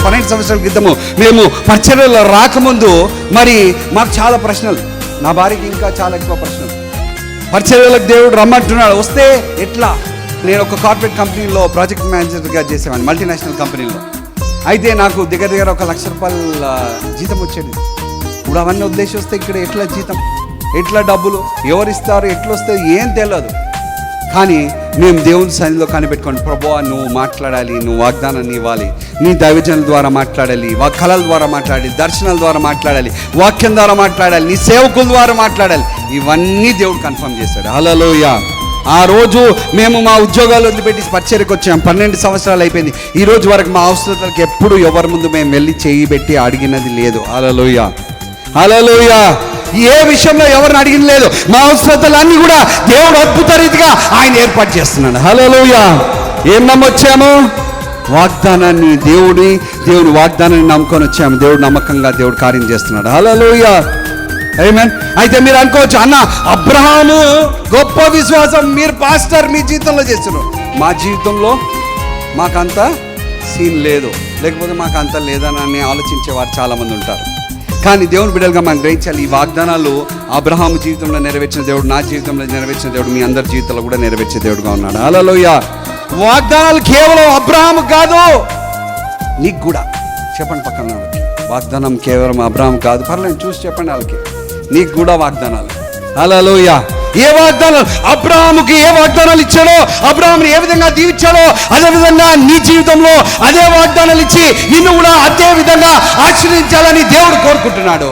12 సంవత్సరాల క్రితము మేము పరిచర్యలో రాకముందు మరి మాకు చాలా ప్రశ్నలు, నా భార్యకి ఇంకా చాలా ఎక్కువ ప్రశ్నలు. పరిచర్యలకు దేవుడు రమ్మంటున్నాడు, వస్తే ఎట్లా? నేను ఒక కార్పొరేట్ కంపెనీలో ప్రాజెక్ట్ మేనేజర్గా చేసేవాడిని, మల్టీనేషనల్ కంపెనీలో. అయితే నాకు దగ్గర దగ్గర 1 లక్ష రూపాయల జీతం వచ్చేది. ఇప్పుడు అవన్నీ వదిలేసి వస్తే ఇక్కడ ఎట్లా జీతం, ఎట్లా డబ్బులు, ఎవరిస్తారు, ఎట్లా వస్తుంది ఏం తెలియదు. కానీ మేము దేవుని సన్నిధిలో కనిపెట్టుకోండి, ప్రభువా నువ్వు మాట్లాడాలి, నువ్వు వాగ్దానాన్ని ఇవ్వాలి, నీ దైవజనుల ద్వారా మాట్లాడాలి, కళల ద్వారా మాట్లాడాలి, దర్శనాల ద్వారా మాట్లాడాలి, వాక్యం ద్వారా మాట్లాడాలి, నీ సేవకుల ద్వారా మాట్లాడాలి. ఇవన్నీ దేవుడు కన్ఫర్మ్ చేశాడు. హల్లెలూయా. ఆ రోజు మేము మా ఉద్యోగాలు వదిలిపెట్టి పరిచర్యకు వచ్చాం. 12 సంవత్సరాలు అయిపోయింది. ఈ రోజు వరకు మా అవసరాలకు ఎప్పుడు ఎవరి ముందు మేము వెళ్ళి చేయి పెట్టి అడిగినది లేదు. హల్లెలూయా, హల్లెలూయా. ఏ విషయంలో ఎవరిని అడిగిన లేదు. మా అవసరతలన్నీ కూడా దేవుడు అద్భుత రీతిగా ఆయన ఏర్పాటు చేస్తున్నాడు. హల్లెలూయా. ఏం నమ్మొచ్చాము? వాగ్దానాన్ని, దేవుని వాగ్దానాన్ని నమ్ముకొని వచ్చాము. దేవుడు నమ్మకంగా దేవుడు కార్యం చేస్తున్నాడు. హల్లెలూయా. ఆమేన్. అయితే మీరు అనుకోవచ్చు, అన్న అబ్రహాము గొప్ప విశ్వాసం, మీరు పాస్టర్ మీ జీవితంలో చేస్తున్నారు. మా జీవితంలో మాకంత సీన్ లేదు, లేకపోతే మాకు అంత లేదని ఆలోచించేవారు చాలామంది ఉంటారు. కానీ దేవుని బిడ్డలుగా మనం గ్రహించాలి, ఈ వాగ్దానాలు అబ్రహాము జీవితంలో నెరవేర్చిన దేవుడు, నా జీవితంలో నెరవేర్చిన దేవుడు, మీ అందరి జీవితంలో కూడా నెరవేర్చే దేవుడుగా ఉన్నాడు. హల్లెలూయా. వాగ్దానాలు కేవలం అబ్రహాము కాదు, నీకు కూడా. చెప్పండి పక్కన వాళ్ళకి, వాగ్దానం కేవలం అబ్రహాము కాదు. పర్లేదు, చూసి చెప్పండి వాళ్ళకి, నీకు కూడా వాగ్దానాలు. హల్లెలూయా. ఏ వాగ్దానాలు? అబ్రహాముకి ఏ వాగ్దానాలు ఇచ్చాడో, అబ్రహాముని ఏ విధంగా దీవించాడో, అదే విధంగా నీ జీవితంలో అదే వాగ్దానాలు ఇచ్చి నిన్ను కూడా అదే విధంగా ఆశీర్వదించాలని దేవుడు కోరుకుంటున్నాడు.